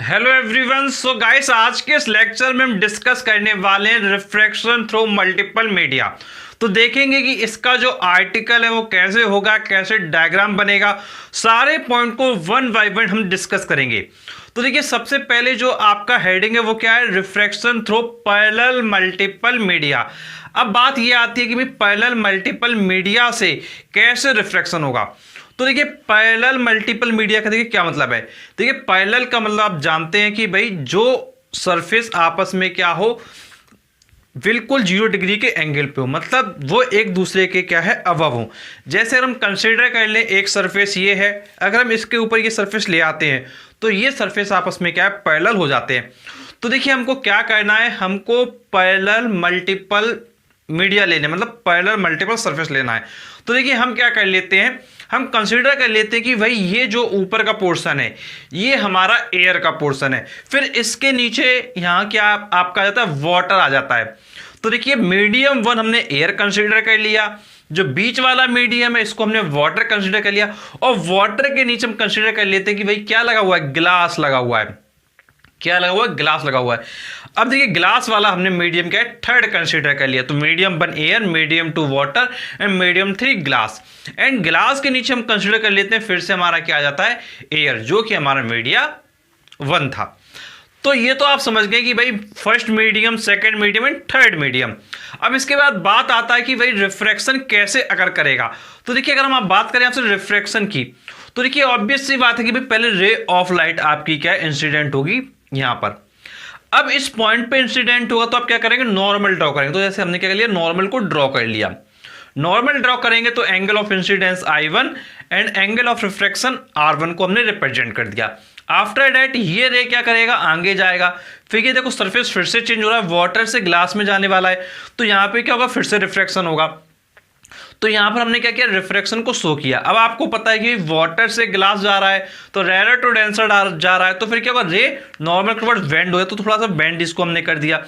Hello everyone. So guys, आज के इस लेक्चर में हम डिस्कस करने वाले हैं रिफ्रैक्शन थ्रू मल्टीपल मीडिया। तो देखेंगे कि इसका जो आर्टिकल है वो कैसे होगा, कैसे डायग्राम बनेगा, सारे पॉइंट को वन बाय वन हम डिस्कस करेंगे। तो देखिए, सबसे पहले जो आपका हेडिंग है वो क्या है, refraction through parallel multiple media. अब बात ये आती है कि भाई पैरेलल मल्टीपल मीडिया से कैसे रिफ्रैक्शन होगा। तो देखिए, पैरेलल मल्टीपल मीडिया का देखिए क्या मतलब है। देखिए, पैरेलल का मतलब आप जानते हैं कि भाई जो सरफेस आपस में क्या हो, बिल्कुल 0 डिग्री के एंगल पे हो, मतलब वो एक दूसरे के क्या है, अबव हो। जैसे अगर हम कंसीडर कर लें, एक सरफेस ये है, अगर हम इसके ऊपर ये सरफेस ले आते हैं तो ये सरफेस आपस में क्या है, पैरेलल हो जाते हैं। तो देखिए, हमको क्या करना है, हमको पैरेलल मल्टीपल मीडिया लेने, मतलब पैरेलल मल्टीपल सरफेस लेना है। तो देखिए, हम क्या कर लेते हैं, हम कंसीडर कर लेते हैं कि भाई ये जो ऊपर का पोर्शन है ये हमारा एयर का पोर्शन है, फिर इसके नीचे यहाँ क्या आपका आ जाता है, वाटर आ जाता है। तो देखिए, मीडियम 1 हमने एयर कंसीडर कर लिया, जो बीच वाला मीडियम है इसको हमने वाटर कंसीडर कर लिया, और वाटर के नीचे हम कंसीडर कर लेते हैं कि भाई क्या लगा हुआ है, ग्लास लगा हुआ है। क्या लगा हुआ है, ग्लास लगा हुआ है। अब देखिए, ग्लास वाला हमने मीडियम क्या है, थर्ड कंसीडर कर लिया। तो medium 1 air, medium 2 water and medium 3 glass. And glass के नीचे हम कंसीडर कर लेते हैं, फिर से हमारा क्या आ जाता है, एयर, जो कि हमारा मीडिया 1 था। तो ये तो आप समझ गए कि भाई first medium, second medium and third medium. अब इसके बाद बात आता है कि भाई रिफ्रैक्शन कैसे अगर करेगा। तो देखिए, अगर हम आप बात करें आपसे रिफ्रैक्शन की, तो देखिए ऑब्वियस सी बात है कि भाई पहले रे ऑफ लाइट आपकी क्या इंसिडेंट होगी यहां पर। अब इस पॉइंट पे इंसिडेंट होगा तो आप क्या करेंगे, नॉर्मल ड्रॉ करेंगे। तो जैसे हमने क्या कर लिया, नॉर्मल को ड्रॉ कर लिया। नॉर्मल ड्रॉ करेंगे तो angle of incidence I1 and angle of refraction R1 को हमने रिप्रेजेंट कर दिया। आफ्टर दैट ये रे क्या करेगा, आगे जाएगा। फिर ये देखो, सरफेस फिर से चेंज हो रहा है, वाटर से ग्लास में जाने वाला है, तो यहां पे क्या होगा, फिर से रिफ्रैक्शन होगा। तो यहां पर हमने क्या किया, रिफ्रैक्शन को शो किया। अब आपको पता है कि वाटर से ग्लास जा रहा है तो रेयर टू डेंसर जा रहा है, तो फिर क्या होगा, रे नॉर्मल के वर्ड बेंड हो, तो थोड़ा सा बेंड इसको हमने कर दिया।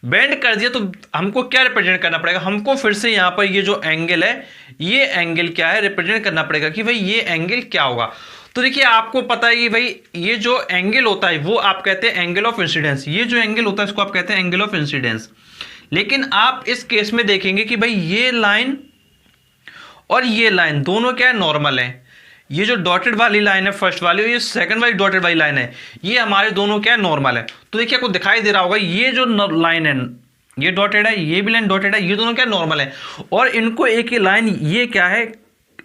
बेंड कर दिया तो हमको क्या रिप्रेजेंट करना पड़ेगा, हमको फिर से यहां पर ये जो एंगल है, ये एंगल क्या है, रिप्रेजेंट करना पड़ेगा कि भाई ये एंगल क्या होगा। तो देखिए, आपको पता है कि भाई ये जो एंगल होता है वो आप कहते हैं एंगल ऑफ इंसिडेंस। ये जो एंगल होता है इसको आप कहते हैं एंगल ऑफ इंसिडेंस। लेकिन आप इस केस में देखेंगे कि भाई ये लाइन और ये लाइन दोनों क्या है, नॉर्मल है। ये जो डॉटेड वाली लाइन है फर्स्ट वाली, और ये सेकंड वाली डॉटेड वाली लाइन है, ये हमारे दोनों क्या है, नॉर्मल है। तो देखिए, आपको दिखाई दे रहा होगा ये जो लाइन है, ये डॉटेड है, ये भी लाइन डॉटेड है, ये दोनों क्या नॉर्मल है, और इनको एक ही लाइन ये क्या है,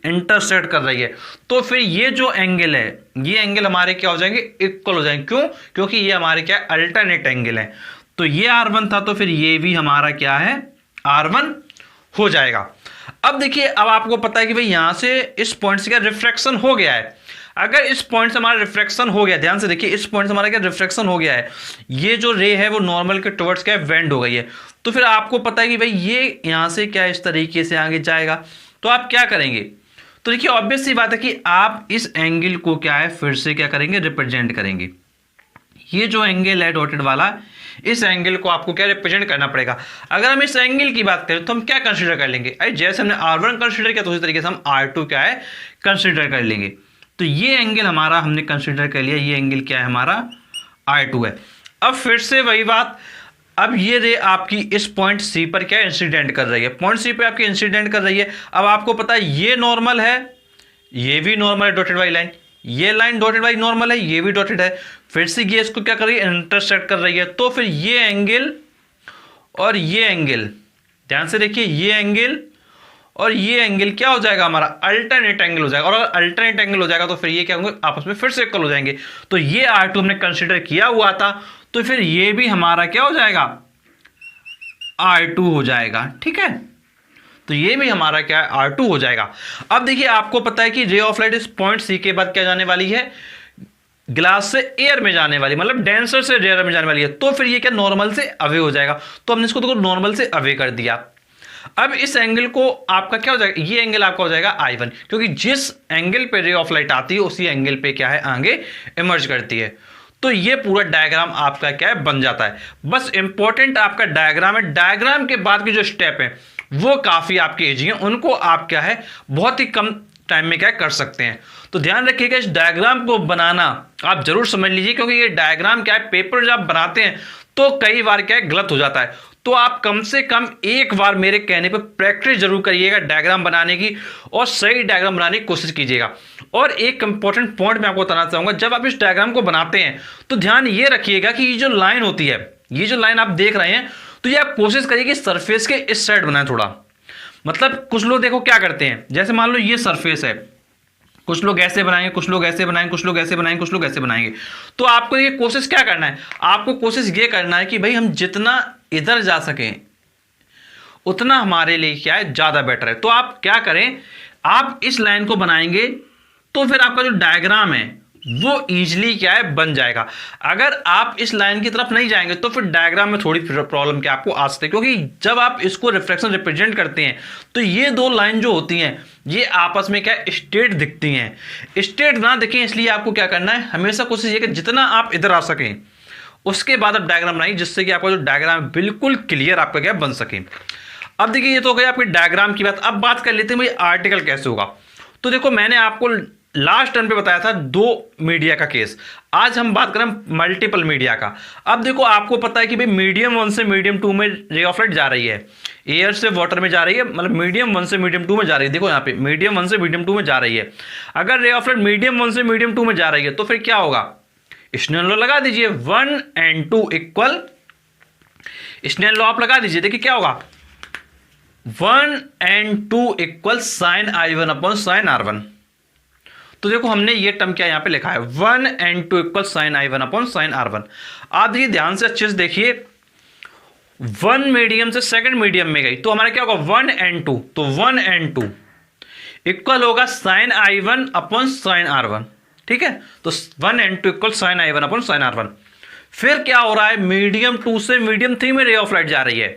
इंटरसेक्ट कर रही है। तो फिर ये जो एंगल है, ये एंगल हमारे क्या हो जाएंगे, इक्वल हो जाएंगे। क्यों? क्योंकि ये हमारे क्या अल्टरनेट एंगल है। तो ये R1 था, तो फिर ये भी हमारा क्या है, R1 हो जाएगा। अब देखिए, अब आपको पता है कि भाई यहां से इस पॉइंट से क्या रिफ्रैक्शन हो गया है। अगर इस पॉइंट से हमारा रिफ्रैक्शन हो गया, ध्यान से देखिए, इस पॉइंट से हमारा क्या रिफ्रैक्शन हो गया है, ये जो रे है वो नॉर्मल के टुवर्ड्स क्या वेंड हो गई है। तो फिर आपको पता है कि भाई ये यहां से क्या इस तरीके से आगे जाएगा। तो आप क्या करेंगे, तो देखिए ऑब्वियस सी बात है कि आप इस एंगल को क्या है, फिर से क्या करेंगे, रिप्रेजेंट करेंगे। ये जो एंगल है डॉटेड वाला, इस एंगल को आपको क्या रिप्रेजेंट करना पड़ेगा। अगर हम इस एंगल की बात करें तो हम क्या कंसीडर कर लेंगे, अरे जैसे हमने R1 कंसीडर किया तो उसी तरीके से हम R2 क्या है, कंसीडर कर लेंगे। तो ये एंगल हमारा हमने कंसीडर कर लिया, ये एंगल क्या है, हमारा R2 है। अब फिर से वही बात, अब ये रे आपकी इस पॉइंट C पर क्या इंसिडेंट कर रही है, पॉइंट C पे आपकी इंसिडेंट कर रही है। अब आपको पता है ये नॉर्मल है, ये भी नॉर्मल है, डॉटेड वाली लाइन, ये लाइन डॉटेड वाली नॉर्मल है, ये भी डॉटेड है। फिर से ये इसको क्या कर रही है, इंटरसेक्ट कर रही है। तो फिर ये एंगल और ये एंगल, ध्यान से देखिए, ये एंगल और ये एंगल क्या हो जाएगा, हमारा अल्टरनेट एंगल हो जाएगा। और अगर अल्टरनेट एंगल हो जाएगा तो फिर ये क्या होंगे, आपस में फिर से इक्वल हो जाएंगे। तो ये R2 हमने कंसीडर किया हुआ था, तो फिर ये भी हमारा क्या हो जाएगा, R2 हो जाएगा। ठीक है, तो ये भी हमारा क्या है, R2 हो जाएगा। अब देखिए, आपको पता है कि रे ऑफ लाइट इस पॉइंट C के बाद क्या जाने वाली है, ग्लास से एयर में जाने वाली, मतलब डेंसर से रेयर में जाने वाली है। तो फिर ये क्या नॉर्मल से अवे हो जाएगा। तो हमने इसको देखो नॉर्मल से अवे कर दिया। अब इस एंगल को आपका क्या हो जाएगा, ये एंगल आपका हो जाएगा I1, क्योंकि जिस एंगल पे रे ऑफ लाइट आती है उसी एंगल पे क्या है, आगे इमर्ज करती है। तो ये पूरा डायग्राम आपका क्या है, बन जाता है। बस इंपॉर्टेंट आपका डायग्राम है। डायग्राम के बाद की जो स्टेप है वो काफी आपके इजी हैं, उनको आप क्या है, बहुत ही कम टाइम में क्या कर सकते हैं। तो ध्यान रखिएगा इस डायग्राम को बनाना आप जरूर समझ लीजिए, क्योंकि ये डायग्राम क्या है, पेपर जब आप बनाते हैं तो कई बार क्या है गलत हो जाता है। तो आप कम से कम एक बार मेरे कहने पर प्रैक्टिस जरूर करिएगा डायग्राम बनाने की, और सही डायग्राम बनाने की कोशिश कीजिएगा। और एक इंपॉर्टेंट पॉइंट मैं आपको बताना चाहूंगा, जब आप इस डायग्राम को बनाते हैं तो ध्यान ये रखिएगा कि ये जो लाइन होती है, ये जो लाइन आप देख रहे हैं, तो ये आप कोशिश करिए कि सरफेस के इस साइड बनाएं थोड़ा। मतलब कुछ लोग देखो क्या करते हैं, जैसे मान लो ये सरफेस है, कुछ लोग ऐसे बनाएंगे, कुछ लोग ऐसे बनाएंगे, कुछ लोग ऐसे बनाएंगे, कुछ लोग ऐसे बनाएंगे। तो आपको ये कोशिश क्या करना है, आपको कोशिश ये करना है कि भाई हम जितना इधर जा सकें उतना हमारे लिए क्या है ज्यादा बेटर है। तो आप क्या करें, आप इस लाइन को बनाएंगे तो फिर आपका जो डायग्राम है वो इजीली क्या है बन जाएगा। अगर आप इस लाइन की तरफ नहीं जाएंगे तो फिर डायग्राम में थोड़ी प्रॉब्लम क्या आपको आ सकती है, क्योंकि जब आप इसको रिफ्लेक्शन रिप्रेजेंट करते हैं तो ये दो लाइन जो होती हैं ये आपस में क्या स्ट्रेट दिखती हैं। स्ट्रेट ना दिखें इसलिए आपको क्या करना है, हमेशा कोशिश ये कि जितना आप इधर आ सकें उसके बाद आप डायग्राम बनाइए, जिससे कि आपका जो डायग्राम बिल्कुल क्लियर आपका क्या बन सके। अब देखिए ये तो हो गई आपकी डायग्राम की बात। अब बात कर लेते हैं भाई आर्टिकल कैसे होगा। तो देखो मैंने आपको लास्ट टर्न पे बताया था दो मीडिया का केस, आज हम बात करें मल्टीपल मीडिया का। अब देखो आपको पता है कि भाई मीडियम 1 से मीडियम 2 में रे ऑफ लाइट जा रही है, एयर से वाटर में जा रही है, मतलब मीडियम 1 से मीडियम 2 में जा रही है। देखो यहाँ पे मीडियम 1 से मीडियम 2 में जा रही है। अगर रे ऑफ लाइट मीडियम 1 से मीडियम 2 में जा रही है तो फिर क्या होगा, स्नेल लॉ लगा दीजिए, 1 and 2 इक्वल, स्नेल लॉ आप लगा दीजिए। देखिए क्या होगा, 1 and 2 equal sign I1 upon sign R1। तो देखो हमने ये टर्म क्या यहां पे लिखा है, 1 and 2 equal sign I1 upon sign R1। आप देखिए ध्यान से अच्छे से देखिए, 1 मीडियम से सेकंड मीडियम में गई तो हमारा क्या होगा 1 and 2, तो 1 and 2 इक्वल होगा sign I1 upon sign R1। ठीक है, तो 1 and 2 equal sign I1 upon sign R1। फिर क्या हो रहा है, मीडियम 2 से मीडियम 3 में रे ऑफ लाइट जा रही है।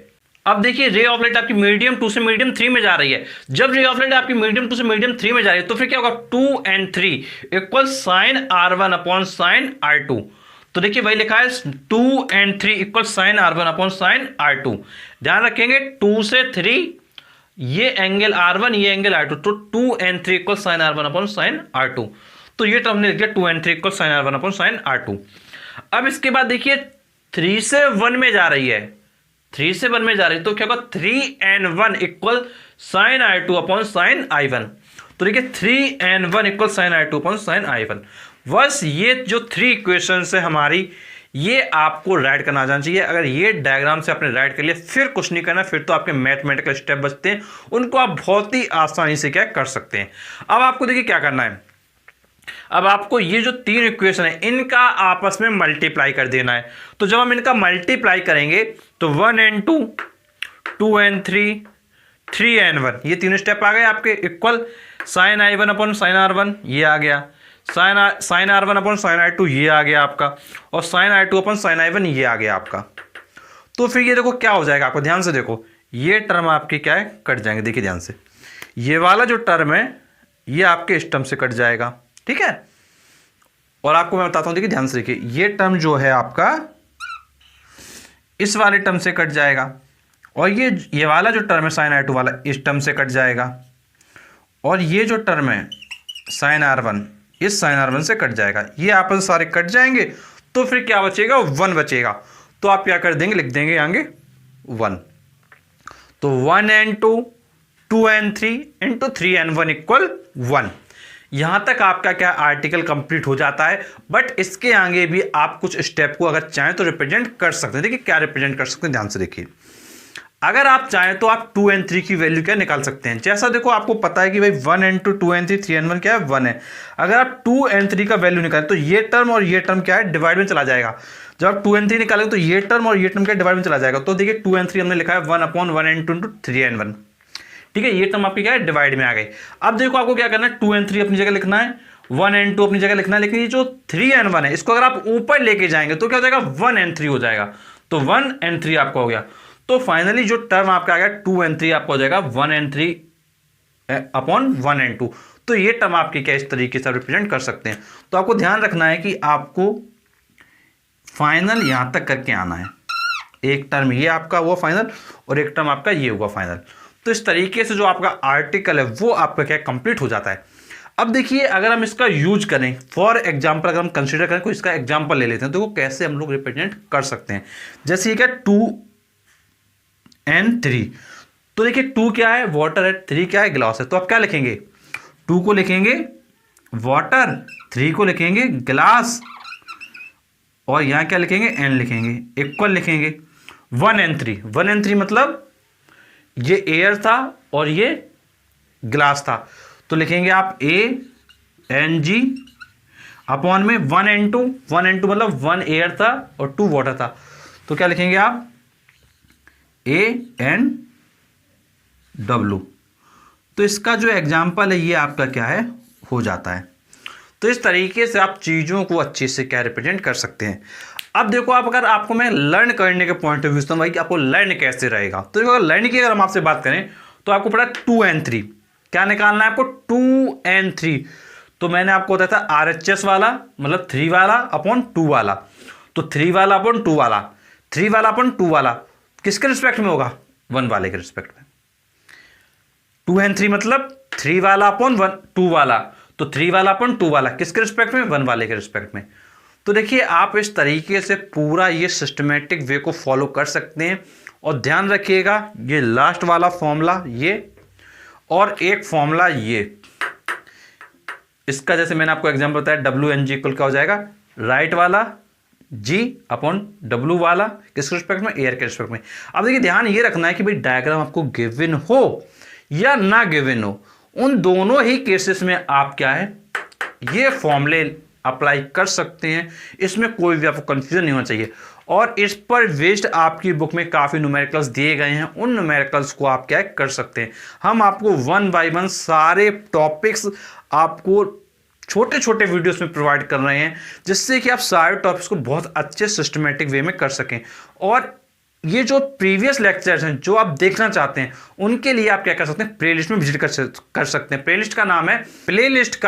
अब देखिए रे ऑफ लाइट आपकी मीडियम 2 से मीडियम 3 में जा रही है। जब रे ऑफ लाइट आपकी मीडियम 2 से मीडियम 3 में जा रही है तो फिर क्या होगा 2 and 3 equal sign R1 upon sign R2। तो देखिए वही लिखा है 2 and 3 equal sign R1 upon sign R2। ध्यान रखेंगे 2 से 3 ये एंगल R1 ये एंगल R2, तो 2 and 3 equal sign R1 upon sign R2। तो ये टर्म ने लिख दिया 2 and 3 equal sign R1 upon sign R2। अब इसके बाद देखिए 3 से 1 में जा रही है, 3 से 1 में जा रही है तो क्या होगा 3 and 1 equal sign I2 upon sign I1। तो देखिए 3 and 1 equal sign I2 upon sign I1। बस ये जो 3 इक्वेशंस है हमारी, ये आपको राइट करना जाना चाहिए। अगर ये डायग्राम से आपने राइट कर लिया फिर कुछ नहीं करना, फिर तो आपके मैथमेटिकल स्टेप बचते हैं, उनको आप बहुत ही आसानी से क्या कर सकते हैं। अब आपको देखिए क्या करना है, अब आपको ये जो 3 इक्वेशन है इनका आपस में मल्टीप्लाई कर देना है। तो जब हम इनका मल्टीप्लाई करेंगे तो 1 and 2, 2 and 3, 3 and 1, ये तीनों स्टेप आ गए आपके equal sign I1 upon sign R1 ये आ गया, sign R1 upon sign I2 ये आ गया आपका, और sign I2 upon sign I1 ये आ गया आपका। तो फिर ये देखो क्या हो जाएगा, आपको ध्यान से देखो ये टर्म आपके क्या है कट जाएंगे। देखिए ध्यान से ये वाला जो टर्म है ये आपके इस टर्म से कट जाएगा। ठीक है, और आपको मैं बताता हूं, देखिए ध्यान से देखिए ये टर्म जो है आपका इस वाले टर्म से कट जाएगा, और ये वाला जो टर्म है साइन I2 वाला इस टर्म से कट जाएगा, और ये जो टर्म है साइन R1 इस साइन R1 से कट जाएगा। ये आपस में सारे कट जाएंगे तो फिर क्या बचेगा 1 बचेगा। तो आप क्या कर देंगे, लिख देंगे आगे 1। तो 1 and 2, 2 and 3 into 3 and 1 equal 1। यहां तक आपका क्या आर्टिकल कंप्लीट हो जाता है। बट इसके आगे भी आप कुछ स्टेप को अगर चाहें तो रिप्रेजेंट कर सकते हैं। देखिए क्या रिप्रेजेंट कर सकते हैं, ध्यान से देखिए। अगर आप चाहें तो आप 2 and 3 की वैल्यू क्या निकाल सकते हैं। जैसा देखो आपको पता है कि भाई 1 and 2, 2 and 3, 3 and 1 क्या है 1 है। अगर आप 2 and 3 का वैल्यू निकालें तो ये टर्म और ये टर्म क्या है डिवाइड में चला जाएगा। जब आप 2 and 3 निकालेंगे तो ये टर्म और ये टर्म क्या डिवाइड में चला जाएगा। तो देखिए 2 and 3 हमने लिखा है 1 अपॉन 1 and 2 इंटू 3 and 1। ठीक है, ये टर्म आपकी क्या है डिवाइड में आ गई। अब देखो आपको क्या करना है, 2 and 3 अपनी जगह लिखना है, 1 and 2 अपनी जगह लिखना है, लेकिन ये जो 3 and 1 है इसको अगर आप ऊपर लेके जाएंगे तो क्या हो जाएगा 1 and 3 हो जाएगा। तो 1 and 3 आपका हो गया। तो फाइनली जो टर्म आपका आ गया 2 and 3 आपका हो जाएगा 1 and 3 अपॉन 1 and 2। तो ये टर्म आपके क्या इस तरीके से रिप्रेजेंट कर सकते हैं। तो आपको ध्यान रखना है कि आपको फाइनल यहां तक करके आना है। एक टर्म ये आपका हुआ फाइनल और एक टर्म आपका ये हुआ फाइनल। तो इस तरीके से जो आपका आर्टिकल है वो आपका क्या कंप्लीट हो जाता है। अब देखिए अगर हम इसका यूज करें फॉर एग्जाम्पल, अगर हम कंसिडर करें कोई इसका एग्जाम्पल ले लेते हैं तो वो कैसे हम लोग रिप्रेजेंट कर सकते हैं। जैसे ये क्या 2N3, तो देखिए 2 क्या है वाटर है, 3 क्या है गिलास है। तो आप क्या लिखेंगे, 2 को लिखेंगे वाटर, 3 को लिखेंगे गिलास, और यहां क्या लिखेंगे n लिखेंगे, इक्वल लिखेंगे 1N3। 1N3 मतलब ये एयर था और ये ग्लास था, तो लिखेंगे आप ANG अपॉन में 1N2। 1N2 मतलब 1 एयर था और 2 वाटर था, तो क्या लिखेंगे आप ANW। तो इसका जो एग्जाम्पल है ये आपका क्या है हो जाता है। तो इस तरीके से आप चीज़ों को अच्छे से क्या रिप्रेजेंट कर सकते हैं। अब देखो आप, अगर आपको मैं लर्न करने के पॉइंट ऑफ व्यू से भाई कि आपको लर्न कैसे रहेगा, तो देखो अगर लर्न की अगर हम आपसे बात करें तो आपको पड़ा 2N3, क्या निकालना है आपको 2N3। तो मैंने आपको बताया था RHS वाला मतलब 3 वाला अपॉन 2 वाला, तो 3 वाला अपॉन 2 वाला, 3 वाला अपॉन 2 वाला किसके रिस्पेक्ट में होगा, 1 वाले के रिस्पेक्ट में। 2N3 मतलब 3 वाला अपॉन 2 वाला, तो 3 वाला अपॉन 2 वाला किसके रिस्पेक्ट में, 1 वाले के रिस्पेक्ट में। तो देखिए आप इस तरीके से पूरा ये सिस्टमेटिक वे को फॉलो कर सकते हैं। और ध्यान रखिएगा ये लास्ट वाला फॉर्मूला ये, और एक फॉर्मूला ये, इसका जैसे मैंने आपको एग्जांपल बताया WNG इक्वल क्या हो जाएगा, राइट वाला G अपॉन W वाला किसके रिस्पेक्ट में, एयर के रिस्पेक्ट में। अब देखिए ध्यान ये रखना है कि भाई डायग्राम आपको गिवन हो या ना गिवन हो, उन दोनों ही केसेस में आप क्या है ये फॉर्मूले अप्लाई कर सकते हैं, इसमें कोई भी आपको कंफ्यूजन नहीं होना चाहिए। और इस पर बेस्ड आपकी बुक में काफ़ी न्यूमेरिकल्स दिए गए हैं, उन न्यूमेरिकल्स को आप क्या कर सकते हैं, हम आपको 1 बाय 1 सारे टॉपिक्स आपको छोटे छोटे वीडियोस में प्रोवाइड कर रहे हैं, जिससे कि आप सारे टॉपिक्स को बहुत अच्छे सिस्टमेटिक वे में कर सकें। और ये जो प्रीवियस लेक्चर्स हैं जो आप देखना चाहते हैं उनके लिए आप क्या कर सकते हैं, प्लेलिस्ट में विजिट कर सकते हैं। प्लेलिस्ट का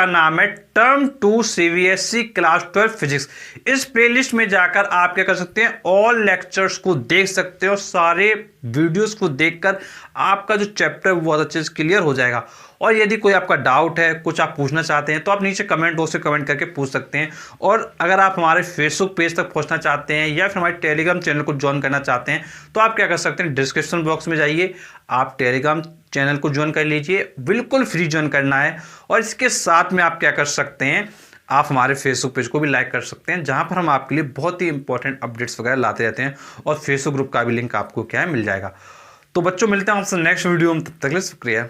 नाम है टर्म 2 CBSE क्लास 12 फिजिक्स। इस प्लेलिस्ट में जाकर आप क्या कर सकते हैं, ऑल लेक्चर्स को देख सकते हो, और सारे वीडियोस को देखकर आपका जो चैप्टर वो बहुत अच्छे से क्लियर हो जाएगा। और यदि कोई आपका डाउट है, कुछ आप पूछना चाहते हैं, तो आप नीचे कमेंट बॉक्स में कमेंट करके पूछ सकते हैं। और अगर आप हमारे फेसबुक पेज तक पहुंचना चाहते हैं या फिर हमारे टेलीग्राम चैनल को ज्वाइन करना चाहते हैं, तो आप क्या कर सकते हैं, डिस्क्रिप्शन बॉक्स में जाइए, आप टेलीग्राम चैनल को ज्वाइन कर लीजिए, बिल्कुल फ्री ज्वाइन करना है। और इसके साथ में आप क्या कर सकते हैं, आप हमारे फेसबुक पेज को भी लाइक कर सकते हैं, जहां पर हम आपके लिए बहुत ही इंपॉर्टेंट अपडेट्स वगैरह लाते रहते हैं। और फेसबुक ग्रुप का भी लिंक आपको क्या है मिल जाएगा। तो बच्चों मिलते हैं आपसे नेक्स्ट वीडियो में, तब तक के लिए शुक्रिया।